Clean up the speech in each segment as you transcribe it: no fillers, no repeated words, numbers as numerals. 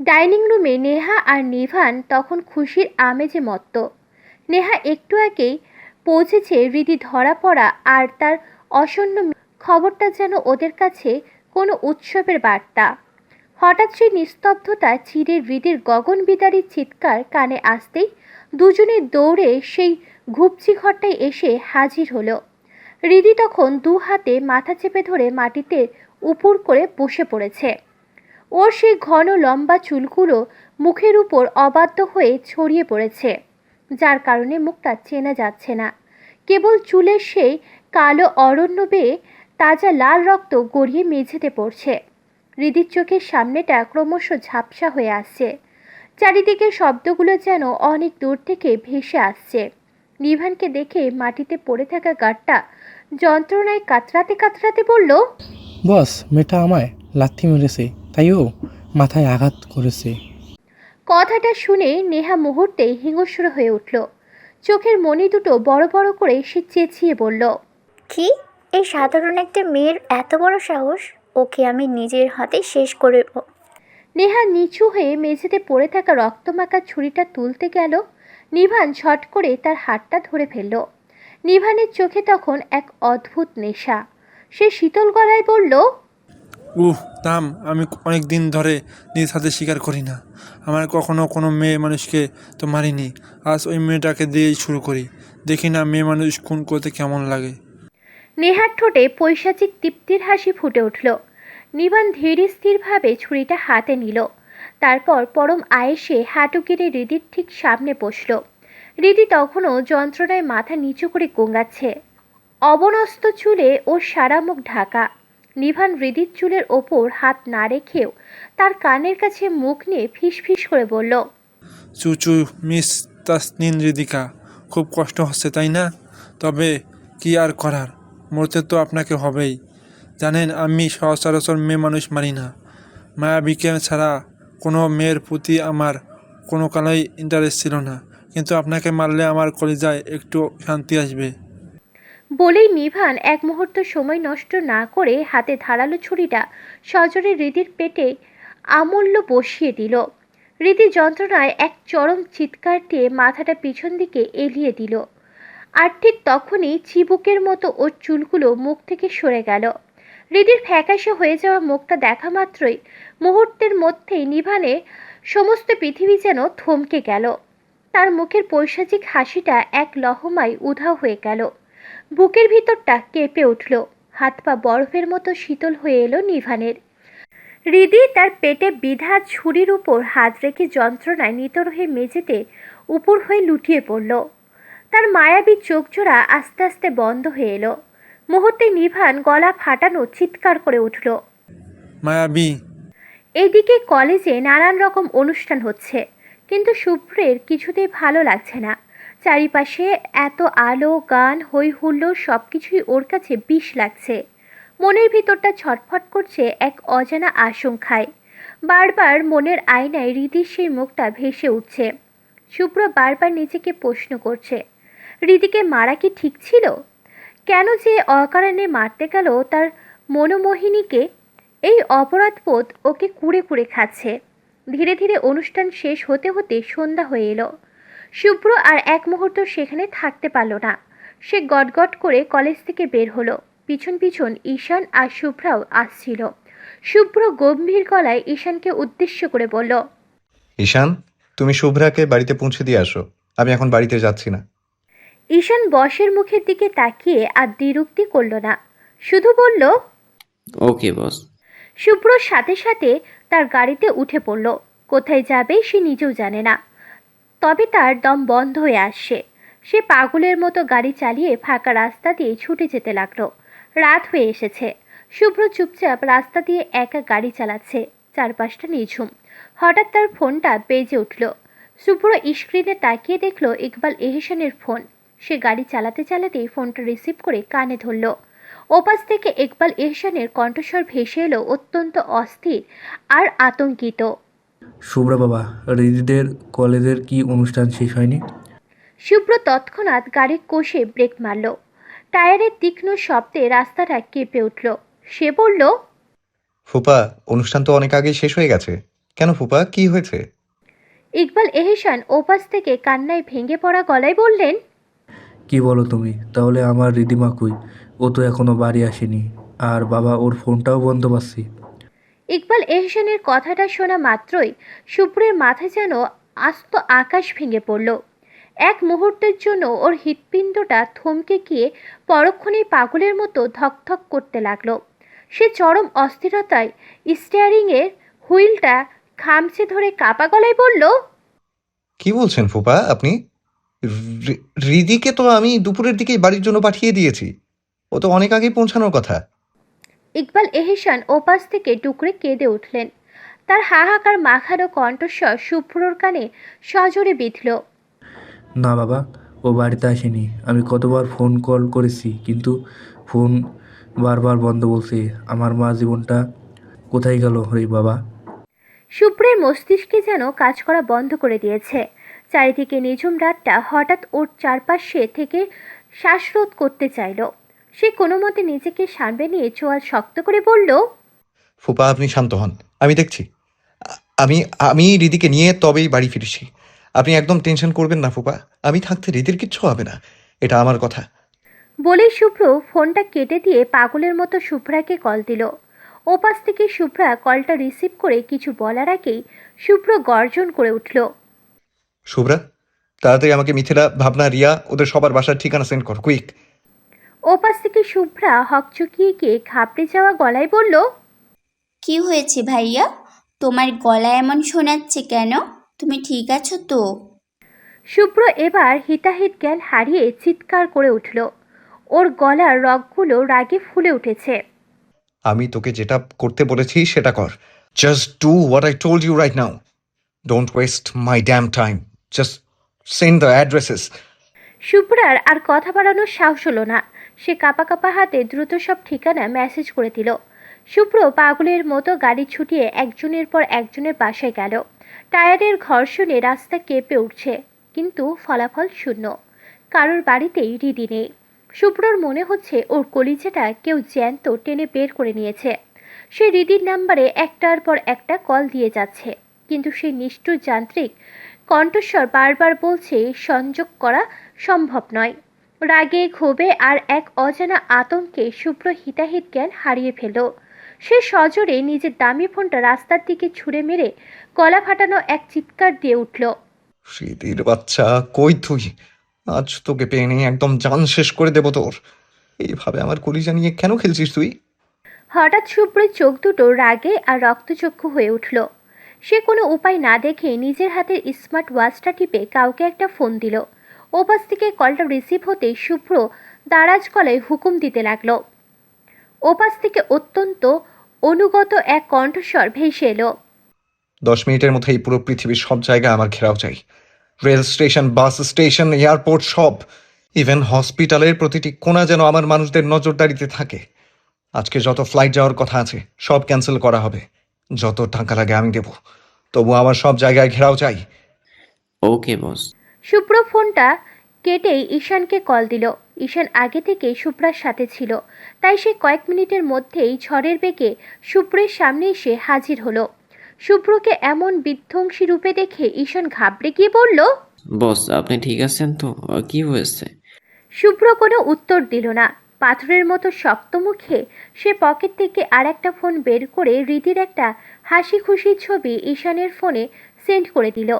Dining রুমে নেহা আর নিভান তখন খুশির আমেজে মত্ত। নেহা একটু আগেই পৌঁছেছে হৃদি ধরা পড়া, আর তার আসন্ন খবরটা যেন ওদের কাছে কোনো উৎসবের বার্তা। হঠাৎ সেই নিস্তব্ধতা চিরে হৃদির গগনবিদারী চিৎকার কানে আসতেই দুজনে দৌড়ে সেই ঘুপচি ঘরটায় এসে হাজির হলো। হৃদি তখন দু হাতে মাথা চেপে ধরে মাটিতে উপুর করে বসে পড়েছে। ওর সেই ঘন লম্বা চুলগুলো মুখের উপর অবাধ্য হয়ে ছড়িয়ে পড়েছে, যার কারণে মুখটা চেনা যাচ্ছে না। কেবল চুলের সেই কালো অরণ্য বেয়ে তাজা লাল রক্ত গড়িয়ে মেঝেতে পড়ছে। হৃদির চোখের সামনেটা ক্রমশ ঝাপসা হয়ে আসছে। চারিদিকে শব্দগুলো যেন অনেক দূর থেকে ভেসে আসছে। নিভানকে দেখে মাটিতে পড়ে থাকা গাড়টা যন্ত্রণায় কাতরাতে কাতরাতে বলল, বস, মেয়েটা আমায় লাথি মেরেছে, তাইও মাথায় আঘাত করেছে। কথাটা শুনে নেহা মুহূর্তেই হিংস্র হয়ে উঠল। চোখের মণি দুটো বড় বড় করে সে চেঁচিয়ে বলল, কি? এই সাধারণ একটা মেয়ের এত বড় সাহস? ওকে আমি নিজের হাতে শেষ করে। নেহা নিচু হয়ে মেঝেতে পড়ে থাকা রক্তমাখা ছুরিটা তুলতে গেল। নিভান ছট করে তার হাতটা ধরে ফেলল। নিভানের চোখে তখন এক অদ্ভুত নেশা। সে শীতল গলায় বলল, থাম। আমি অনেক দিন ধরে নিজ হাতে স্বীকার করি না। আমার কখনো কোনো মেয়ে মানুষকে তো মারিনি। আজ ওই মেয়েটাকে দিয়েই শুরু করি। দেখি না মেয়ে মানুষ খুন করতে কেমন লাগে। নেহার ঠোঁটে পৈশাচিক তৃপ্তির হাসি ফুটে উঠল। নিভান ধীর স্থিরভাবে ছুরিটা হাতে নিল। তারপর পরম আয়েসে হাঁটু গেড়ে হৃদির ঠিক সামনে বসল। হৃদি তখনও যন্ত্রণায় মাথা নিচু করে গোঙাচ্ছে। অবনস্ত চুলে ওর সারা মুখ ঢাকা। নিভান হৃদির চুলের ওপর হাত না রেখেও তার কানের কাছে মুখ নিয়ে ফিসফিস করে বলল, চুচু মিস তাসনিন রিদিকা, খুব কষ্ট হচ্ছে তাই না? তবে কি আর করার, মরতে তো আপনাকে হবেই। জানেন আমি সচরাচর মেয়ে মানুষ মারি না। মায়াবীকে ছাড়া কোনো মেয়ের প্রতি আমার কোনো কালেই ইন্টারেস্ট ছিল না, কিন্তু আপনাকে মারলে আমার কলিজায় একটু শান্তি আসবে। বলেই নিভান এক মুহূর্ত সময় নষ্ট না করে হাতে ধারালো ছুরিটা সজোরে হৃদির পেটে আমূল্য বসিয়ে দিল। হৃদি যন্ত্রণায় এক চরম চিৎকার দিয়ে মাথাটা পিছন দিকে এলিয়ে দিল। আর ঠিক তখনই চিবুকের মতো ওর চুলগুলো মুখ থেকে সরে গেল। হৃদির ফ্যাকাশে হয়ে যাওয়া মুখটা দেখা মাত্রই মুহূর্তের মধ্যেই নিভানে সমস্ত পৃথিবী যেন থমকে গেল। তার মুখের পৈশাচিক হাসিটা এক লহমায় উধাও হয়ে গেল। বুকের ভিতরটা কেঁপে উঠল। হাত পা বরফের মতো শীতল হয়ে এলো নিভানের। হৃদি তার পেটে বিধা ছুরির উপর হাত রেখে যন্ত্রণায় নিতর হয়ে মেঝেতে উপর হয়ে লুটিয়ে পড়ল। তার মায়াবী চোখজোড়া আস্তে আস্তে বন্ধ হয়ে এলো। মুহূর্তে নিভান গলা ফাটানো চিৎকার করে উঠল। মায়াবী! এদিকে কলেজে নানান রকম অনুষ্ঠান হচ্ছে, কিন্তু শুভ্রের কিছুতেই ভালো লাগছে না। চারিপাশে এত আলো, গান, হই হুল্লোড় সবকিছুই ওর কাছে বিষ লাগছে। মনের ভিতরটা ছটফট করছে এক অজানা আশঙ্কায়। বারবার মনের আয়নায় হৃদির সেই মুখটা ভেসে উঠছে। শুভ্র বারবার নিজেকে প্রশ্ন করছে, হৃদিকে মারা কি ঠিক ছিল? কেন যে অকারণে মারতে গেল তার মনোমোহিনীকে? এই অপরাধবোধ ওকে কুড়ে কুড়ে খাচ্ছে। ধীরে ধীরে অনুষ্ঠান শেষ হতে হতে সন্ধ্যা হয়ে এলো। শুভ্র আর এক মুহূর্ত সেখানে থাকতে পারল না। সে গটগট করে কলেজ থেকে বের হলো। পিছন পিছন ঈশান আর শুভ্রাও আসছিল। শুভ্র গম্ভীর গলায় ঈশানকে উদ্দেশ্য করে বলল, ঈশান, তুমি শুভ্রাকে বাড়িতে পৌঁছে দিয়ে আসো। আমি এখন বাড়িতে যাচ্ছি না। ঈশান বসের মুখের দিকে তাকিয়ে আর দ্বিরুক্তি করল না, শুধু বলল, ওকে বস। শুভ্রর সাথে সাথে তার গাড়িতে উঠে পড়ল। কোথায় যাবে সে নিজেও জানে না, তবে তার দম বন্ধ হয়ে আসছে। সে পাগলের মতো গাড়ি চালিয়ে ফাঁকা রাস্তা দিয়ে ছুটে যেতে লাগলো। রাত হয়ে এসেছে। শুভ্র চুপচাপ রাস্তা দিয়ে একা গাড়ি চালাচ্ছে। চারপাশটা নিঝুম। হঠাৎ তার ফোনটা বেজে উঠল। শুভ্র স্ক্রিনে তাকিয়ে দেখলো ইকবাল এহসানের ফোন। সে গাড়ি চালাতে চালাতেই ফোনটা রিসিভ করে কানে ধরল। ওপাশ থেকে ইকবাল এহসানের কণ্ঠস্বর ভেসে এলো অত্যন্ত অস্থির আর আতঙ্কিত। শুভ্রা বাবা, হৃদিদের কলেজের কি অনুষ্ঠান শেষ হয়নি? শুভ্র তৎক্ষণাৎ গাড়ির কোষে ব্রেক মারল। টায়ারের তীক্ষ্ণ শব্দে রাস্তাটা কেঁপে উঠল। সে বলল, ফুপা, অনুষ্ঠান তো অনেক আগেই শেষ হয়ে গেছে। কেন ফুপা, কি হয়েছে? ইকবাল এহসান ওপাশ থেকে কান্নায় ভেঙে পড়া গলায় বললেন, কি বলো তুমি? তাহলে আমার রিদিমা কই? ও তো এখনো বাড়ি আসেনি। আর বাবা, ওর ফোনটাও বন্ধ পাচ্ছি। ইকবাল এহসানের কথাটা শোনা মাত্রই শুভ্রের মাথায় যেন আস্ত আকাশ ভেঙে পড়ল। এক মুহূর্তের জন্য ওর হৃৎপিণ্ডটা থমকে গিয়ে পরক্ষণেই পাগলের মতো ধকধক করতে লাগলো। সে চরম অস্থিরতায় স্টিয়ারিংয়ের হুইলটা খামচে ধরে কাপা গলায় বলল, কি বলছেন ফুপা আপনি? রিদিকে তো আমি দুপুরের দিকেই বাড়ির জন্য পাঠিয়ে দিয়েছি। ও তো অনেক আগেই পৌঁছানোর কথা। ইকবাল এহসান ওপাশ থেকে টুকরে কেঁদে উঠলেন। তার হাহাকার মাখানো কণ্ঠস্বর শুভ্রর কানে সজোরে বিঁধল। না বাবা, ও বাড়িতে আসেনি। আমি কতবার ফোন কল করেছি, কিন্তু ফোন বারবার বন্ধ বলছে। আমার মা জীবনটা কোথায় গেল রে বাবা? শুভ্রের মস্তিষ্কে যেন কাজ করা বন্ধ করে দিয়েছে। চারিদিকে নিঝুম রাতটা হঠাৎ ওর চারপাশে থেকে শ্বাসরোধ করতে চাইল। সে কোনো মতে নিজেকে সামনে নিয়ে চোয়াল শক্ত করে বলল, ফুপা, আপনি শান্ত হন, আমি দেখছি। আমি আমি রিদিকে নিয়ে তবেই বাড়ি ফিরছি। আপনি একদম টেনশন করবেন না ফুপা। আমি থাকতে রিদির কিচ্ছু হবে না, এটা আমার কথা। বলেই শুভ্র ফোনটা কেটে দিয়ে পাগলের মতো শুভ্রাকে কল দিল। ওপাশ থেকে শুভ্রা কলটা রিসিভ করে কিছু বলার আগেই শুভ্র গর্জন করে উঠল। শুভ্রা, তাড়াতাড়ি আমাকে মিথিলা, ভাবনা, রিয়া ওদের সবার বাসার ঠিকানা সেন্ড কর, কুইক। ওপাশ থেকে শুভ্রা হকচকিয়ে গিয়ে ঘাবড়ে যাওয়া গলায় বলল, কি হয়েছে ভাইয়া? তোমার গলা এমন শোনাচ্ছে কেন? তুমি ঠিক আছো তো? শুভ্র এবার হিতাহিত জ্ঞান হারিয়ে চিৎকার করে উঠল। ওর গলার রগগুলো রাগে ফুলে উঠেছে। আমি তোকে যেটা করতে বলেছি সেটা কর। Just do what I told you right now. Don't waste my damn time. Just send the addresses. শুভ্রার আর কথা বাড়ানোর সাহস হলো না। সে কাঁপা কাঁপা হাতে দ্রুত সব ঠিকানা মেসেজ করে দিল। শুভ্র পাগলের মতো গাড়ি ছুটিয়ে একজনের পর একজনের বাসায় গেল। টায়ারের ঘর্ষণে রাস্তা কেঁপে উঠছে, কিন্তু ফলাফল শূন্য। কারোর বাড়িতেই রিদি নেই। শুভ্রর মনে হচ্ছে ওর কলিজাটা কেউ জ্যান্ত টেনে বের করে নিয়েছে। সে রিদির নাম্বারে একটার পর একটা কল দিয়ে যাচ্ছে, কিন্তু সেই নিষ্ঠুর যান্ত্রিক কণ্ঠস্বর বারবার বলছে সংযোগ করা সম্ভব নয়। রাগে, ক্ষোভে আর এক অজানা আতঙ্কে শুভ্র হিতাহিত জ্ঞান হারিয়ে ফেল। সে সজোরে নিজের দামি ফোনটা রাস্তার দিকে ছুঁড়ে মেরে গলা ফাটানো এক চিৎকার দিয়ে উঠল। স্মৃতির বাচ্চা, কই তুই? আজ তোকে পেয়ে নেই, একদম জান শেষ করে দেবো তোর। এইভাবে আমার কলিজা নিয়ে কেন খেলছিস তুই? হঠাৎ শুভ্রের চোখ দুটো রাগে আর রক্তচক্ষু হয়ে উঠল। সে কোনো উপায় না দেখে নিজের হাতের স্মার্ট ওয়াচটা টিপে কাউকে একটা ফোন দিল। ওপাশ থেকে কলটা রিসিভ হতেই শুভ্র দারাজ গলায় হুকুম দিতে লাগলো। ওপাশ থেকে অত্যন্ত অনুগত এক কণ্ঠস্বর ভেসে এলো। 10 মিনিটের মধ্যে এই পুরো পৃথিবীর সব জায়গা আমার ঘেরাও চাই। Rail station, bus station, airport, সব। ইভেন হসপিটালের প্রতিটি কোণা যেন আমার মানুষদের নজরদারিতে থাকে। আজকে যত ফ্লাইট যাওয়ার কথা আছে সব ক্যান্সেল করা হবে। যত টাকা লাগে আমি দেব, তবু আমার সব জায়গায় ঘেরাও চাই। ওকে বস। শুভ্র ফোনটা কেটেই ঈশানকে কল দিল। ঈশান আগে থেকেই শুভ্রার সাথে ছিল, তাই সে কয়েক মিনিটের মধ্যেই ঝড়ের বেগে শুভ্রের সামনে এসে হাজির হলো। শুভ্রকে এমন বিধ্বংসী রূপে দেখে ঈশান ঘাবড়ে গিয়ে বলল, বস, আপনি ঠিক আছেন তো? কি হয়েছে? শুভ্র কোনো উত্তর দিল না। পাথরের মতো শক্ত মুখে সে পকেট থেকে আর একটা ফোন বের করে রীতির একটা হাসি খুশি ছবি ঈশানের ফোনে সেন্ড করে দিল।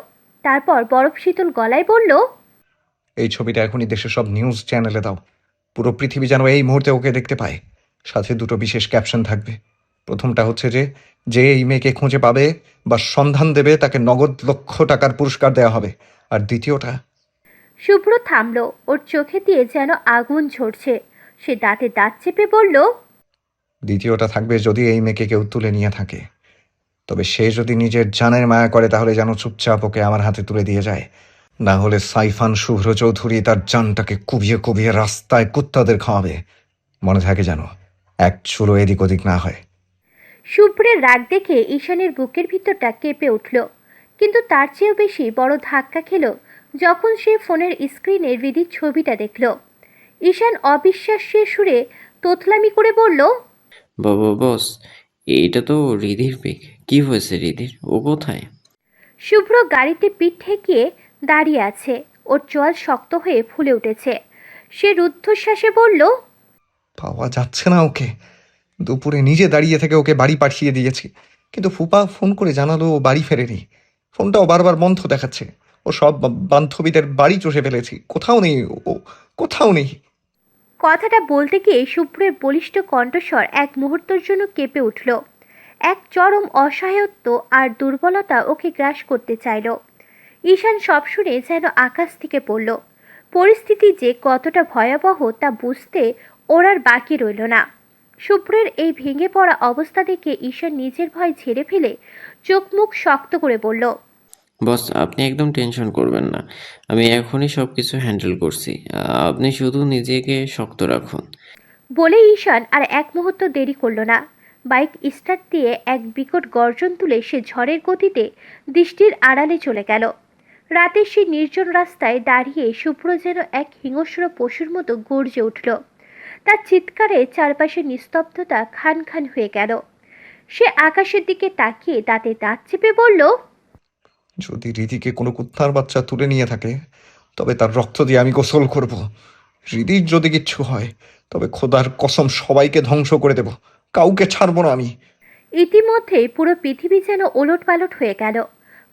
তারপর বরফ শীতল গলায় বলল, এই ছবিটা এখনই দেশের সব নিউজ চ্যানেলে দাও। পুরো পৃথিবী যেন এই মুহূর্তে ওকে দেখতে পায়। সাথে দুটো বিশেষ ক্যাপশন থাকবে। প্রথমটা হচ্ছে যে যে এই মেয়েকে খুঁজে পাবে বা সন্ধান দেবে তাকে নগদ লক্ষ টাকার পুরস্কার দেওয়া হবে। আর দ্বিতীয়টা, শুভ্র থামল। ওর চোখে দিয়ে যেন আগুন ঝরছে। সে দাঁতে দাঁত চেপে বলল, দ্বিতীয়টা থাকবে যদি এই মেয়েকে কেউ তুলে নিয়ে থাকে, তবে সে যদি নিজের জানের মায়া করে তাহলে যেন চুপচাপ ওকে আমার হাতে তুলে দিয়ে যায়। না হলে সাইফান শুভ্র চৌধুরী তার জানটাকে কুবিয়ে কুবিয়ে রাস্তায় কুত্তাদের খাওয়াবে। মনে থাকে যেন এক চুলো এদিক ওদিক না হয়। শুভ্রের রাগ দেখে ঈশানের বুকের ভিতরটা কেঁপে উঠল। কিন্তু তার চেয়েও বেশি বড় ধাক্কা খেল যখন সে ফোনের স্ক্রিনে হৃদির ছবিটা দেখল। ঈশান অবিশ্বাস্যের সুরে তোতলামি করে বলল, বাবা বস, এইটা তো রিধির পিক। কি হয়েছে রিধির? ও কোথায়? শুভ্র গাড়িতে পিঠ ঠেকিয়ে দাঁড়িয়ে আছে। ওর চোয়াল শক্ত হয়ে ফুলে উঠেছে। সে রুদ্ধশ্বাসে বলল, পাওয়া যাচ্ছে না ওকে। দুপুরে নিজে দাঁড়িয়ে থেকে ওকে বাড়ি পাঠিয়ে দিয়েছি, কিন্তু ফুপা ফোন করে জানালো ও বাড়ি ফেরেনি। ফোনটাও বারবার বন্ধ দেখাচ্ছে। ও সব বান্ধবীদের বাড়ি চষে ফেলেছি, কোথাও নেই ও, কোথাও নেই। কথাটা বলতে গিয়ে শুভ্রের বলিষ্ঠ কণ্ঠস্বর এক মুহূর্তের জন্য কেঁপে উঠল। এক চরম অসহায়ত্ব আর দুর্বলতা ওকে গ্রাস করতে চাইল। ঈশান সব শুনে যেন আকাশ থেকে পড়ল। পরিস্থিতি যে কতটা ভয়াবহ তা বুঝতে ওর আর বাকি রইল না। শুভ্রের এই ভেঙে পড়া অবস্থা দেখে ঈশান নিজের ভয় ঝেড়ে ফেলে চোখ মুখ শক্ত করে বলল, বস, আপনি একদম টেনশন করবেন না। আমি এখনই সব কিছু হ্যান্ডেল করছি। আপনি শুধু নিজেকে শক্ত রাখুন। বলে ঈশান আর এক মুহূর্ত দেরি করল না। বাইক স্টার্ট দিয়ে এক বিকট গর্জন তুলে সে ঝড়ের গতিতে দৃষ্টির আড়ালে চলে গেল। রাতের সেই নির্জন রাস্তায় দাঁড়িয়ে শুভ্র যেন এক হিংস্র পশুর মতো গর্জে উঠল। তার চিৎকারে চারপাশে নিস্তব্ধতা খান খান হয়ে গেল। সে আকাশের দিকে তাকিয়ে দাঁতে দাঁত চেপে বলল, যদি রিদিকে কোনো কুত্তার বাচ্চা তুলে নিয়ে থাকে, তবে তার রক্ত দিয়ে আমি গোসল করব। রিদির যদি কিচ্ছু হয়, তবে খোদার কসম সবাইকে ধ্বংস করে দেব, কাউকে ছাড়বো না আমি। ইতিমধ্যেই পুরো পৃথিবী যেন ওলটপালট হয়ে গেল।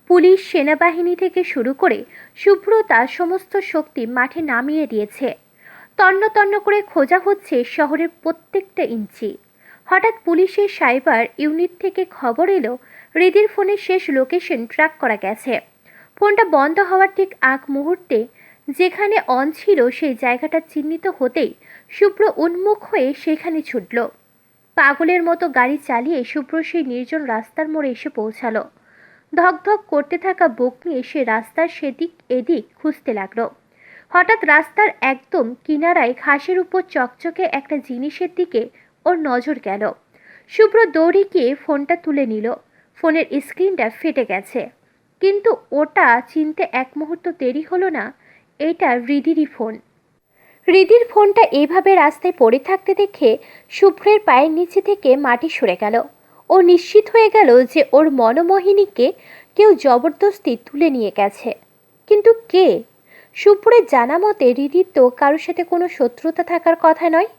পুলিশ, সেনাবাহিনী থেকে শুরু করে শুভ্র তার সমস্ত শক্তি মাঠে নামিয়ে দিয়েছে। তন্ন তন্ন করে খোঁজা হচ্ছে শহরের প্রত্যেকটা ইঞ্চি। হঠাৎ পুলিশের সাইবার ইউনিট থেকে খবর এলো হৃদির ফোনের শেষ লোকেশন ট্র্যাক করা গেছে। ফোনটা বন্ধ হওয়ার ঠিক আগ মুহূর্তে যেখানে অন ছিল সেই জায়গাটা চিহ্নিত হতেই শুভ্র উন্মুখ হয়ে সেখানে ছুটল। পাগলের মতো গাড়ি চালিয়ে শুভ্র সেই নির্জন রাস্তার মোড়ে এসে পৌঁছালো। ধকধক করতে থাকা বুক নিয়ে সে রাস্তার সেদিক এদিক খুঁজতে লাগলো। হঠাৎ রাস্তার একদম কিনারায় ঘাসের উপর চকচকে একটা জিনিসের দিকে ওর নজর গেল। শুভ্র দৌড়ে গিয়ে ফোনটা তুলে নিল। ফোনের স্ক্রিনটা ফেটে গেছে, কিন্তু ওটা চিনতে এক মুহূর্ত দেরি হলো না। এটা হৃদিরই ফোন। হৃদির ফোনটা এইভাবে রাস্তায় পড়ে থাকতে দেখে শুভ্রের পায়ের নিচে থেকে মাটি সরে গেল। ও নিশ্চিত হয়ে গেল যে ওর মনোমোহিনীকে কেউ জবরদস্তি তুলে নিয়ে গেছে। কিন্তু কে? শুভ্রের জানা মতে হৃদির তো কারোর সাথে কোনো শত্রুতা থাকার কথা নয়।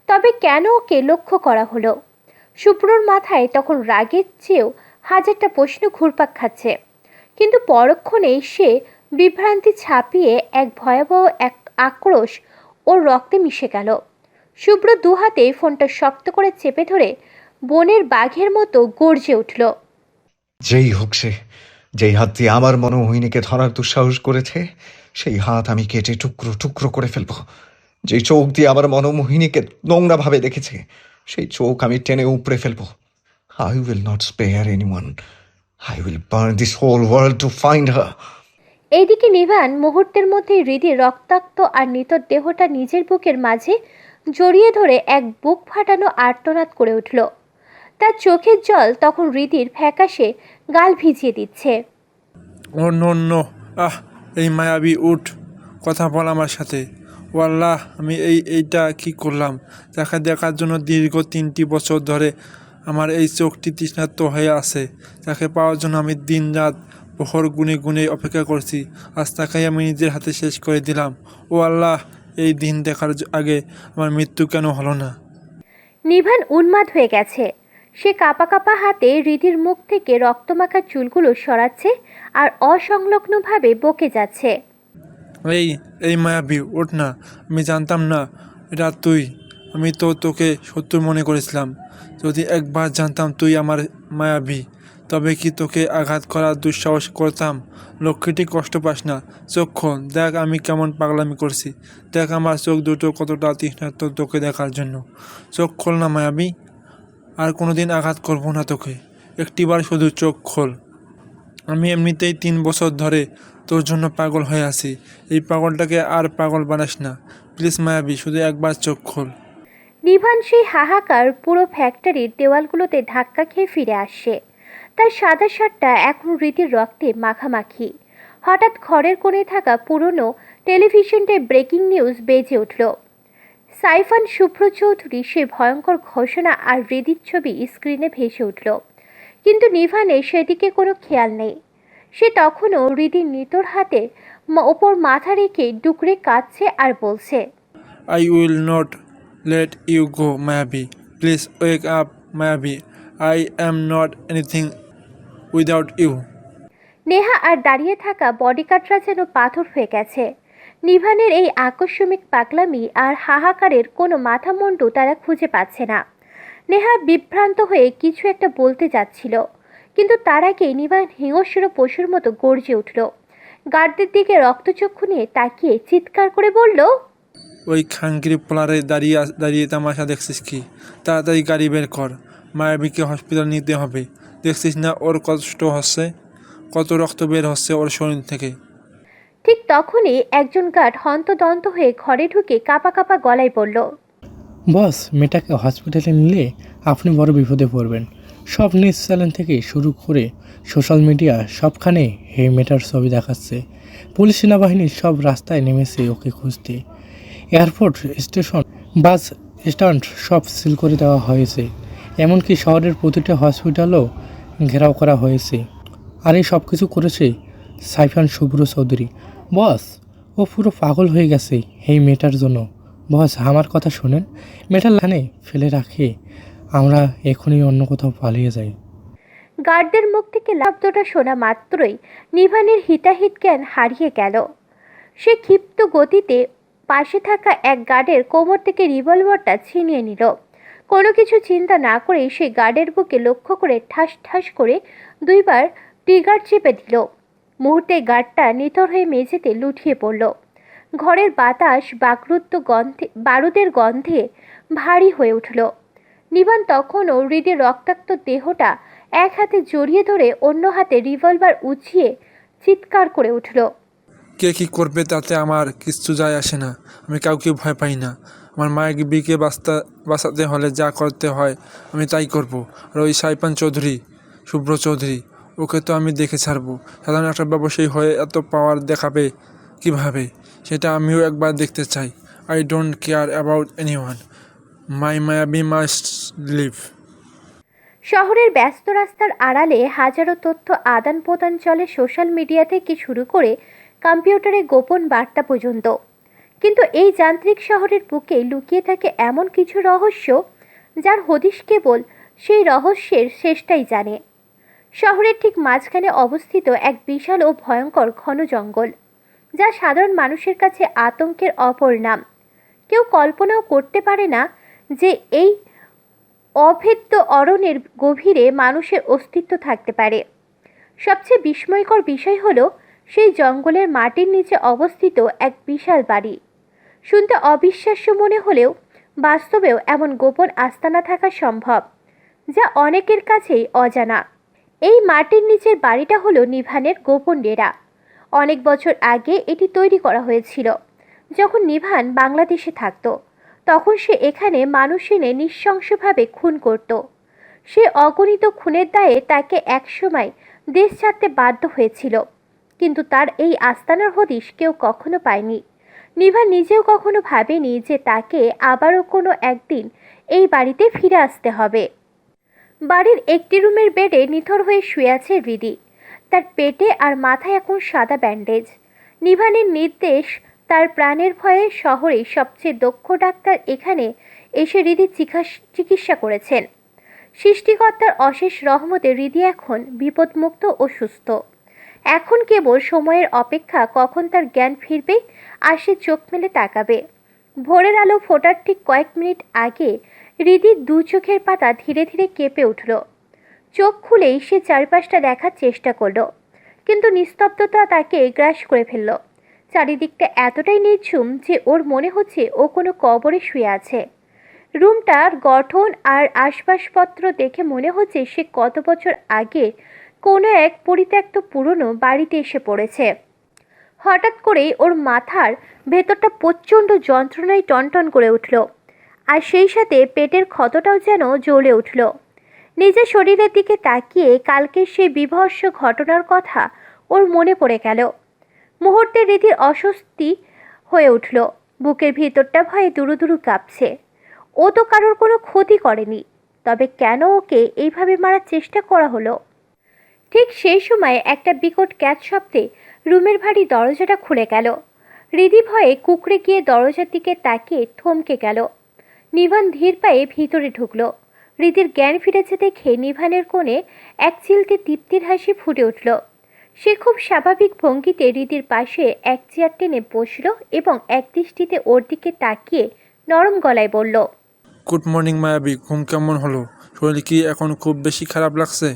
তবে কেন ওকে লক্ষ্য করা হলো? শুভ্রর মাথায় তখন রাগের চেয়েও হাজারটা প্রশ্ন ঘুরপাক খাচ্ছে। কিন্তু পরক্ষণেই সে বিভ্রান্তি ছাপিয়ে এক ভয়াবহ এক আক্রোশ ওর রক্তে মিশে গেল। শুভ্র দুহাতে ফোনটা শক্ত করে চেপে ধরে বনের বাঘের মতো গর্জে উঠল, যেই হোক সে, যেই হাত দিয়ে আমার মনোমোহিনীকে ধরার দুঃসাহস করেছে, সেই হাত আমি কেটে টুকরো টুকরো করে ফেলবো। যেই চোখ দিয়ে আমার মনোমোহিনীকে নোংরা ভাবে দেখেছে, সেই চোখ আমি টেনে উপড়ে ফেলবো। I will not spare anyone. I will burn this whole world to find her. এইদিকে নিভান মুহূর্তের মধ্যে হৃদির রক্তাক্ত আর নিতর দেহটা নিজের বুকের মাঝে জড়িয়ে ধরে এক বুক ফাটানো আর্তনাদ করে উঠল। তার চোখের জল তখন হৃদির ফ্যাকাশে গাল ভিজিয়ে দিচ্ছে। ও নো নো, এই মায়াবী উঠ, কথা বল আমার সাথে। ওয়াল্লাহ, আমি এইটা কি করলাম? তাকে দেখার জন্য দীর্ঘ 3টি বছর ধরে আমার এই চোখটি তৃষ্ণার্ত হয়ে আছে। তাকে পাওয়ার জন্য আমি দিন রাত প্রহর গুনে গুনে অপেক্ষা করছি। আজ তাকেই আমি নিজের হাতে শেষ করে দিলাম। ও আল্লাহ, এই দিন দেখার আগে আমার মৃত্যু কেন হলো না? নিভান উন্মাদ হয়ে গেছে। সে কাঁপা কাঁপা হাতে হৃদির মুখ থেকে রক্তমাখা চুলগুলো সরাচ্ছে আর অসংলগ্নভাবে বকে যাচ্ছে। এই এই মায়াবী ওঠ না, আমি জানতাম না এটা তুই। আমি তো তোকে শত্রু মনে করেছিলাম। যদি একবার জানতাম তুই আমার মায়াবী, তবে কি তোকে আঘাত করার দুঃসাহস করতাম? লক্ষ্মীটি কষ্ট পাস না, চোখ খোল, দেখ আমি কেমন পাগলামি করছি। দেখ আমার চোখ দুটো কতটা তৃষ্ণার্ত তোকে দেখার জন্য। চোখ খোল না মায়াবী, আর কোনোদিন আঘাত করবো না তোকে। একটিবার শুধু চোখ খোল। আমি এমনিতেই 3 বছর ধরে তোর জন্য পাগল হয়ে আছি। এই পাগলটাকে আর পাগল বানাস না প্লিজ মায়াবী, শুধু একবার চোখ খোল। নিভান সেই হাহাকার পুরো ফ্যাক্টরির দেওয়ালগুলোতে ধাক্কা খেয়ে ফিরে আসছে। তার সাদা শার্টটা এখন হৃদির রক্তে মাখামাখি। হঠাৎ ঘরের কোণে থাকা পুরনো টেলিভিশনটায় ব্রেকিং নিউজ বেজে উঠল। সাইফান শুভ্র চৌধুরী সে ভয়ঙ্কর ঘোষণা আর হৃদির ছবি স্ক্রিনে ভেসে উঠল, কিন্তু নিভানের সেদিকে কোনো খেয়াল নেই। সে তখনও হৃদির নিতর হাতে ওপর মাথা রেখে ডুকরে কাঁদছে আর বলছে, I will not let you go, Mayabi. Please wake up, Mayabi. I am not anything without you. Neha আর দাঁড়িয়ে থাকা বডিগার্ডরা যেন পাথর হয়ে গেছে। নিভানের এই আকস্মিক পাগলামি আর হাহাকারের কোনো মাথামুন্ডু তারা খুঁজে পাচ্ছে না। নেহা বিভ্রান্ত হয়ে কিছু একটা বলতে যাচ্ছিল, কিন্তু তার আগে নিভান হিংস্র পশুর মতো গর্জে উঠল। গার্ডদের দিকে রক্তচক্ষু নিয়ে তাকিয়ে চিৎকার করে বলল, ওই খাঙ্কির পোলারে দাঁড়িয়ে তামাশা দেখছিস কি? তাড়াতাড়ি গাড়ি বের কর, মায়াবিকে হসপিটাল নিতে হবে। দেখছিস না ওর কষ্ট হচ্ছে, কত রক্ত বের হচ্ছে ওর শরীর থেকে। ঠিক তখনই একজন গার্ড হন্তদন্ত হয়ে ঘরে ঢুকে কাঁপা কাঁপা গলায় বলল, বস, মেয়েটাকে হসপিটালে নিলে আপনি বড় বিপদে পড়বেন। সব নিউজ চ্যানেল থেকে শুরু করে সোশ্যাল মিডিয়া সবখানে এই মেয়েটার ছবি দেখাচ্ছে। পুলিশ সেনাবাহিনীর সব রাস্তায় নেমেছে ওকে খুঁজতে। এয়ারপোর্ট, স্টেশন, বাস স্ট্যান্ড সব সিল করে দেওয়া হয়েছে। এমনকি শহরের প্রতিটা হসপিটালও ঘেরাও করা হয়েছে। আর এই সব কিছু করেছে সাইফান শুভ্র চৌধুরী। বস, ও পুরো পাগল হয়ে গেছে এই মেয়েটার জন্য। বস, আমার কথা শোনেন, মেয়েটার লানে ফেলে রাখে আমরা এখনই অন্য কোথাও পালিয়ে যাই। গার্ডদের মুখ থেকে শব্দটা শোনা মাত্রই নিভানের হিতাহিত জ্ঞান হারিয়ে গেল। সে ক্ষিপ্ত গতিতে পাশে থাকা এক গার্ডের কোমর থেকে রিভলভারটা ছিনিয়ে নিল। কোনো কিছু চিন্তা না করে সে গার্ডের বুকে লক্ষ্য করে ঠাস ঠাস করে দুইবার ট্রিগার চেপে দিল। মুহূর্তে গার্ডটা নিথর হয়ে মেঝেতে লুটিয়ে পড়ল। ঘরের বাতাস বারুদের গন্ধে ভারী হয়ে উঠল। নিভান তখনও হৃদের রক্তাক্ত দেহটা এক হাতে জড়িয়ে ধরে অন্য হাতে রিভলভার উঁচিয়ে চিৎকার করে উঠল, কে কী করবে তাতে আমার কিচ্ছু যায় আসে না। আমি কাউকে ভয় পাই না। আমার মায়াবিকে বাঁচাতে হলে যা করতে হয় আমি তাই করব। আর ওই সাইফান চৌধুরী, শুভ্র চৌধুরী, ওকে তো আমি দেখে ছাড়বো। সাধারণ একটা ব্যবসায়ী হয়ে এত পাওয়ার দেখাবে কিভাবে, সেটা আমিও একবার দেখতে চাই। I don't care about anyone. My Mayabi must live. শহরের ব্যস্ত রাস্তার আড়ালে হাজারো তথ্য আদান প্রদান চলে, সোশ্যাল মিডিয়া থেকে শুরু করে কম্পিউটারে গোপন বার্তা পর্যন্ত। কিন্তু এই যান্ত্রিক শহরের বুকে লুকিয়ে থাকে এমন কিছু রহস্য যার হদিশ কেবল সেই রহস্যের শেষটাই জানে। শহরের ঠিক মাঝখানে অবস্থিত এক বিশাল ও ভয়ঙ্কর ঘন জঙ্গল, যা সাধারণ মানুষের কাছে আতঙ্কের অপর নাম। কেউ কল্পনাও করতে পারে না যে এই অভেদ্য অরণ্যের গভীরে মানুষের অস্তিত্ব থাকতে পারে। সবচেয়ে বিস্ময়কর বিষয় হলো সেই জঙ্গলের মাটির নিচে অবস্থিত এক বিশাল বাড়ি। শুনতে অবিশ্বাস্য মনে হলেও বাস্তবেও এমন গোপন আস্তানা থাকা সম্ভব, যা অনেকের কাছেই অজানা। এই মাটির নিচের বাড়িটা হলো নিভানের গোপন ডেরা। অনেক বছর আগে এটি তৈরি করা হয়েছিল। যখন নিভান বাংলাদেশে থাকত, তখন সে এখানে মানুষ এনে নৃশংসভাবে খুন করত। সে অগণিত খুনের দায়ে তাকে একসময় দেশ ছাড়তে বাধ্য হয়েছিল, কিন্তু তার এই আস্তানার হদিশ কেউ কখনো পায়নি। নিভা নিজেও কখনো ভাবেনি যে তাকে আবারও কোনো একদিন এই বাড়িতে ফিরে আসতে হবে। বাড়ির একটি রুমের বেডে নিথর হয়ে শুয়ে আছে হৃদি। তার পেটে আর মাথায় এখন সাদা ব্যান্ডেজ। নিভানের নির্দেশ, তার প্রাণের ভয়ে শহরের সবচেয়ে দক্ষ ডাক্তার এখানে এসে হৃদির চিকিৎসা করেছেন। সৃষ্টিকর্তার অশেষ রহমতে হৃদি এখন বিপদমুক্ত ও সুস্থ। এখন কেবল সময়ের অপেক্ষা, কখন তার জ্ঞান ফিরবে আর সে চোখ মেলে তাকাবে। ভোরের আলো ফোটার ঠিক কয়েক মিনিট আগে হৃদির দু চোখের পাতা ধীরে ধীরে কেঁপে উঠল। চোখ খুলেই সে চারপাশটা দেখার চেষ্টা করলো, কিন্তু নিস্তব্ধতা তাকে গ্রাস করে ফেলল। চারিদিকটা এতটাই নিঝুম যে ওর মনে হচ্ছে ও কোনো কবরে শুয়ে আছে। রুমটার গঠন আর আসবাবপত্র দেখে মনে হচ্ছে সে কত বছর আগে কোনো এক পরিত্যক্ত পুরনো বাড়িতে এসে পড়েছে। হঠাৎ করেই ওর মাথার ভেতরটা প্রচণ্ড যন্ত্রণায় টনটন করে উঠল, আর সেই সাথে পেটের ক্ষতটাও যেন জ্বলে উঠল। নিজের শরীরের দিকে তাকিয়ে কালকের সেই বীভৎস ঘটনার কথা ওর মনে পড়ে গেল। মুহূর্তে হৃদির অস্বস্তি হয়ে উঠল। বুকের ভিতরটা ভয়ে দুরু দুরু কাঁপছে। ও তো কারোর কোনো ক্ষতি করেনি, তবে কেন ওকে এইভাবে মারার চেষ্টা করা হলো? ঠিক সেই সময় একটা বিকট ক্যাচ শব্দে রুমের ভারী দরজাটা খুলে গেল। হৃদি ভয়ে কুকড়ে গিয়ে দরজার দিকে তাকিয়ে থমকে গেল। নিভান ধীর পায়ে ভিতরে ঢুকলো। হৃদির জ্ঞান ফিরেছে দেখে নিভানের কোণে এক চিলতে তৃপ্তির হাসি ফুটে উঠল। সে খুব স্বাভাবিক ভঙ্গিতে হৃদির পাশে এক চেয়ার টেনে বসল এবং এক দৃষ্টিতে ওর দিকে তাকিয়ে নরম গলায় বলল, গুড মর্নিং মায়াবী। ঘুম কেমন হলো? শরীর কি এখন খুব বেশি খারাপ লাগছে?